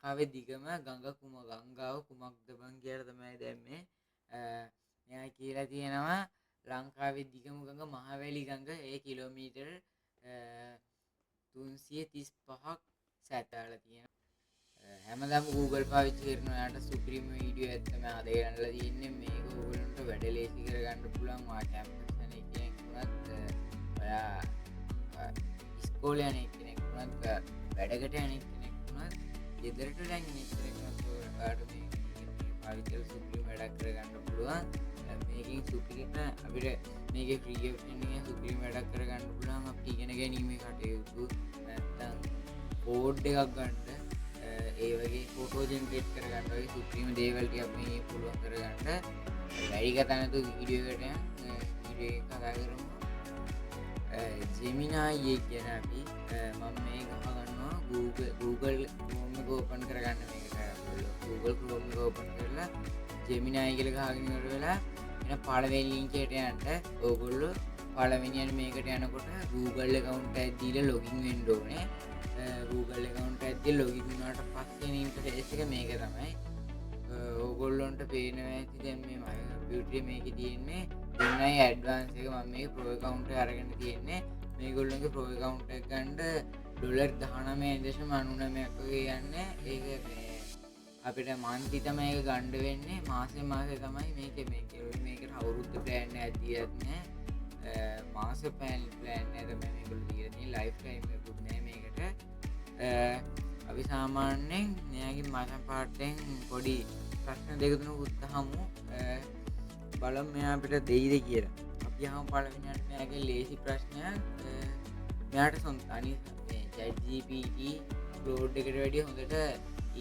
ලංකාවේ දිගම ගංගාව කුමක්ද බං කියලා තමයි දැම්මේ. මෙයා කියලා තියෙනවා ලංකාවේ දිගම ගඟ මහවැලි ගඟ ඒ කිලෝමීටර් 335ක් සැතැරලා තියෙනවා. හැමදාම Google පාවිච්චි කරන ඔයාලට සුපිරිම වීඩියෝ එක තමයි අද ගන්නලා තියෙන්නේ. මේක ඕගොල්ලන්ට වැඩ ලේසි කරගන්න පුළුවන්. ඔයා කැම්පස් යන කෙනෙක් වුණත් ඔයා ඉස්කෝලේ යන කෙනෙක් වුණත් වැඩකට යන කෙනෙක් වුණත් ගෙදරට දැන් ඉන්න කෙනෙක් වුණත් ඔයාලට මේ පාවිච්චි කරලා සුපිරිම වැඩක් කරගන්න පුළුවන්. මේකෙන් සුපිරිම අපිට මේකේ ෆ්‍රී ඔප්ෂන් එකෙන් සුපිරිම වැඩක් කරගන්න පුළුවන්. අපිට ඉගෙන ගැනීමේ කටයුතු නැත්තම් කෝඩ් එකක් ගන්න ඒ වගේ ෆොටෝ ජෙනරේට් කරගන්න වගේ සුපිරිම දේවල් ටිකක් මේ පුළුවන් කරගන්න. වැඩි කතා නැතුව වීඩියෝ එකට වීඩියෝ එක කතා කරමු. Gemini කියන අපි මම මේ ගහගන්නවා Google Chrome එක ඕපන් කරගන්න මේකට. Google Chrome එක ඕපන් කරලා Gemini කියලා ගහගෙන ඉවර වෙලා එන පළවෙනි link එකට යන්න ඕගොල්ලෝ පළවෙනි යන මේකට යනකොට Google account එක දීලා login වෙන්න ඕනේ. Google account එක දීලා login වුණාට පස්සේ ඉන්ටර්ෆේස් එක මේක තමයි. ඕගොල්ලොන්ට පේනවා ඇති දැන් මේ මගේ කම්පියුටරේ මේකේ තියෙන්නේ Gemini advance එක. මම මේක pro account එක අරගෙන තියෙන්නේ. මේගොල්ලන්ගේ pro account එක ගන්න $19.99ක් වගේ යන්නේ. ඒක මේ අපිට මන්ති තමයි ඒක ගන්න වෙන්නේ. මාසෙ තමයි මේකට අවුරුද්ද ප්ලෑන් එකක් දීලා නැහැ. මාස ප්ලෑන් එක තමයි මේගොල්ලෝ දීලා තියෙන්නේ. ලයිෆ් ටයිම් එකකුත් නැහැ මේකට. අපි සාමාන්‍යයෙන් මෙයාගේ මචන් පාටෙන් පොඩි ප්‍රශ්න දෙක තුනක් උත්තහමු. බලමු මෙයා අපිට දෙයිද කියලා. අපි අහමු පළවෙනියට මෙයාගේ ලේසි ප්‍රශ්නයක්. මෙයාට අනිත් මේ ChatGPT Claude එකට වැඩිය හොඳට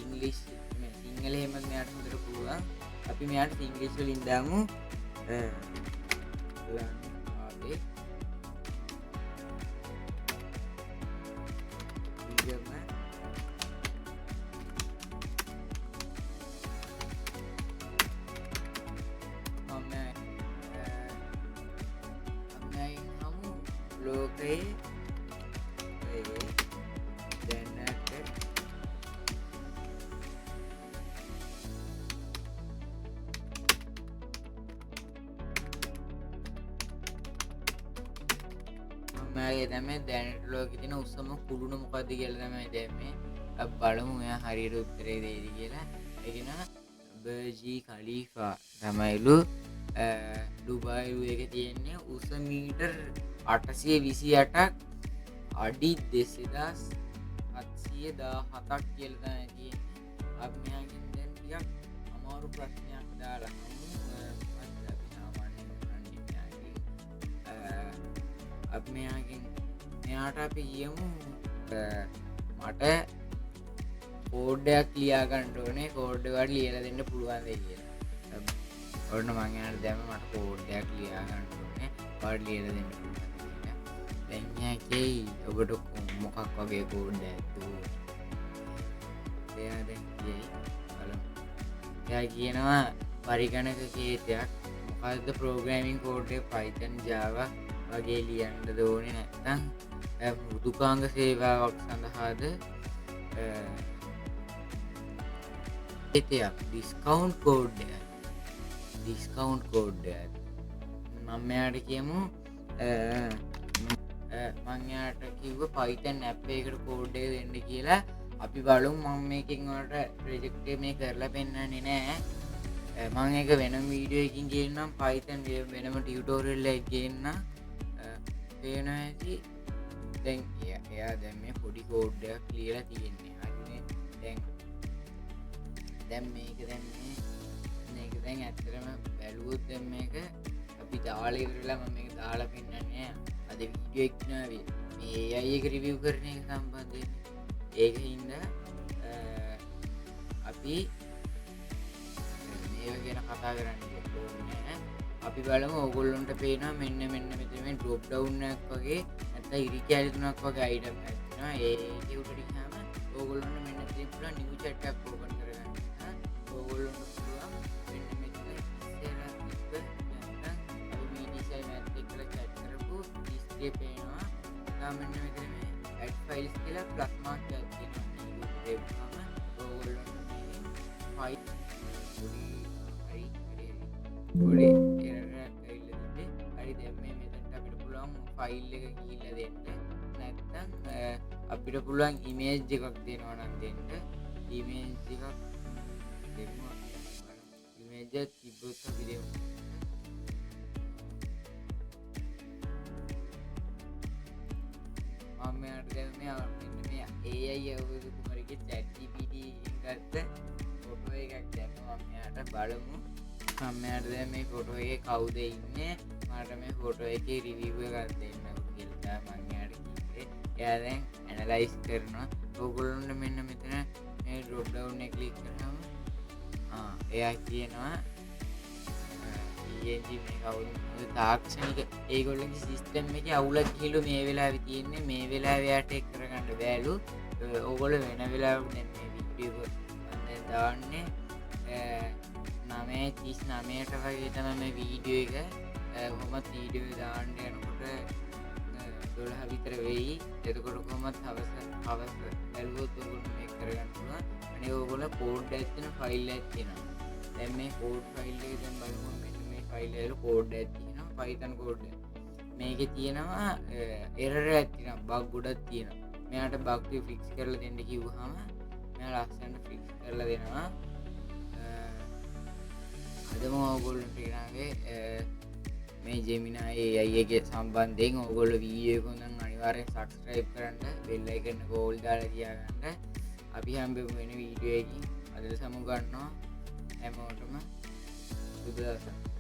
ඉංග්‍රීසි සිංහල එහෙම මෙයාට හොඳට පුළුවන්. අපි මෙයාට ඉංග්‍රීසි වලින් දාමු. ලංකාවේ දිගම ලෝකයේ දැනට මගේ තමයි දැනට ලෝකෙ තියෙන උසම කුළුණ මොකද්ද කියලා තමයි දැම්මේ. අපි බලමු එයා හරියට උත්තරේ දෙයිද කියලා. ඒ කියනවා බර්ජ් ඛලීෆා තමයිලු ඩුබායි එකේ තියෙන්නේ උස මීටර් 828ක් අඩි 2717ක් කියලා තමයි තියෙන්නේ. අපි මෙයාගෙන් දැන් ටිකක් අමාරු ප්‍රශ්නයක් දාලා අපි මෙයාට අපි කියමු මට කෝඩ් එකක් ලියා ගන්න ඕනේ. කෝඩ් එකක් ලියලා දෙන්න පුළුවන්ද කියලා. ඔන්න මම එයාට දැම්ම මට කෝඩ් එකක් ලියා ගන්න ඕනේ. කෝඩ් ලියලා දෙන්න පුළුවන්ද කියලා. දැන් යකේ ඔබට මොකක් වගේ කෝඩ් එකක්ද? එයා දැන් කියයි බලමු. එයා කියනවා පරිගණක කේතයක් මොකද්ද ප්‍රෝග්‍රෑමින් කෝඩ් එක Python Java වගේ ලියන්න ඕනේ නැත්නම් මෘදුකාංග සේවාවක් සඳහාද ඒතයක් ඩිස්කවුන්ට් කෝඩ් එකක් මම එයාට කියමු මම එයාට කිව්ව Python app එකකට කෝඩ් එක දෙන්න කියලා. අපි බලමු මම මේකෙන් ඔයාලට ප්‍රොජෙක්ට් එක මේ කරලා පෙන්නන්නේ නැහැ. මම ඒක වෙනම වීඩියෝ එකකින් ගේන්නම්. Python වෙනම ටියුටෝරියල් එකක් ගේන්නම්. පේනවා ඇති දැන් එයා දැන් මේ පොඩි කෝඩ් එකක් ලියලා තියෙන්නේ. හරිනේ. දැන් මේක දැන් ඇත්තටම බැලුවොත් දැන් මේක අපි දාලා ඉවරලා මම මේක දාලා පෙන්නන්නේ අද වීඩියෝ එක නාවේ මේ AI එක රිවිව් කරන එක සම්බන්ධයෙන්. ඒකින්ද අපි මේක ගැන කතා කරන්න ඕනේ. අපි බලමු ඕගොල්ලොන්ට පේනවා මෙන්න මෙතන මේ ඩ්‍රොප් ඩවුන් එකක් වගේ නැත්නම් ඉරි කැලි තුනක් වගේ අයිටම් එකක් තියෙනවා. ඒක උඩට ගියාම ඕගොල්ලොන්ට මෙන්න තියෙන පුළුවන් නිව් chat එකක් ඕපන් කරගන්න. ඕගොල්ලොන්ට පුළුවන් මෙන්න මෙතන ඉස්සෙල්ලා තිබ්බ නැත්නම් අපි මේ ඩිසයින් එකත් එක්කලා chat කරපු ඩිස්ප්ලේ පේනවා. තාම මෙන්න මෙතන මේ add files කියලා ප්ලස් මාක් එකක් තියෙනවා. ඒක ඕගොල්ලොන්ට ෆයිල් පොඩි එරරයක් ඇවිල්ලා තිබ්බේ. හරි දැන් මේ මෙතනට අපිට පුළුවන් ෆයිල් එක ගිහිල්ලා දෙන්න. නැත්නම් අපිට පුළුවන් ඉමේජ් එකක් දෙනවා නම් දෙන්න. ඉමේජ් එකක් දෙමු. ඉමේජ් එක තිබ්බොත් අපි දෙමු. මම මෙයාට දැන් මේ AI අවුරුදු කුමරිගේ chat GPT එකෙන් ගත්ත ෆොටෝ එකක් දැම්මා. මම මෙයාට බලමු. මම මෙයාට දැන් මේ ෆොටෝ එකේ කවුද ඉන්නේ, මට මේ ෆොටෝ එකේ රිවිව් එකක් දෙන්න කියලා මම එයාට කිව්වේ. එයා දැන් ඇනලයිස් කරනවා. ඔයගොල්ලන්ට මෙන්න මෙතන මේ ඩ්‍රොප් ඩවුන් එක ක්ලික් කරාම එයා කියනවා ENG මේ කවුද තාක්ෂණික ඒගොල්ලන්ගේ සිස්ටම් එකේ අවුලක් ගිහලු මේ වෙලාවේ තියෙන්නේ. මේ වෙලාවේ යාට එක් කරගන්න බෑලු. ඕගොල්ලෝ වෙන වෙලාවක දැන් මේ වීඩියෝ එක දාන්නේ 9:39ට වගේ තමයි මේ වීඩියෝ එක. කොහොමත් වීඩියෝ දාන්න යනකොට 12 විතර වෙයි. එතකොට කොහොමත් හවස බැලුවොත් ඔයගොල්ලෝ මේක කරගන්න පුළුවන්. අනේ ඔයගොල්ලෝ කෝඩ් එකක් තියෙන ෆයිල් එකක් තියෙනවා. දැන් මේ කෝඩ් ෆයිල් එක දැන් බලමු. මෙන්න මේ ෆයිල් එකේ කෝඩ් එකක් තියෙනවා. Python කෝඩ් එක. මේකේ තියෙනවා එරර් එකක් තියෙනවා. බග් ගොඩක් තියෙනවා. මෙයාට බග් ටික ෆික්ස් කරලා දෙන්න කිව්වහම මෙයා ලස්සනට ෆික්ස් කරලා දෙනවා. අදම ඔයගොල්ලන්ට ගෙනාවේ මේ Gemini AI එකේ සම්බන්ධයෙන් ඔයගොල්ලෝ වීඩියෝ එක නම් අනිවාර්යෙන් subscribe කරන්න, bell icon එක all දාලා තියාගන්න. අපි හම්බෙමු වෙන වීඩියෝ එකකින්. අද සමු ගන්නවා හැමෝටම සුබ දවසක්.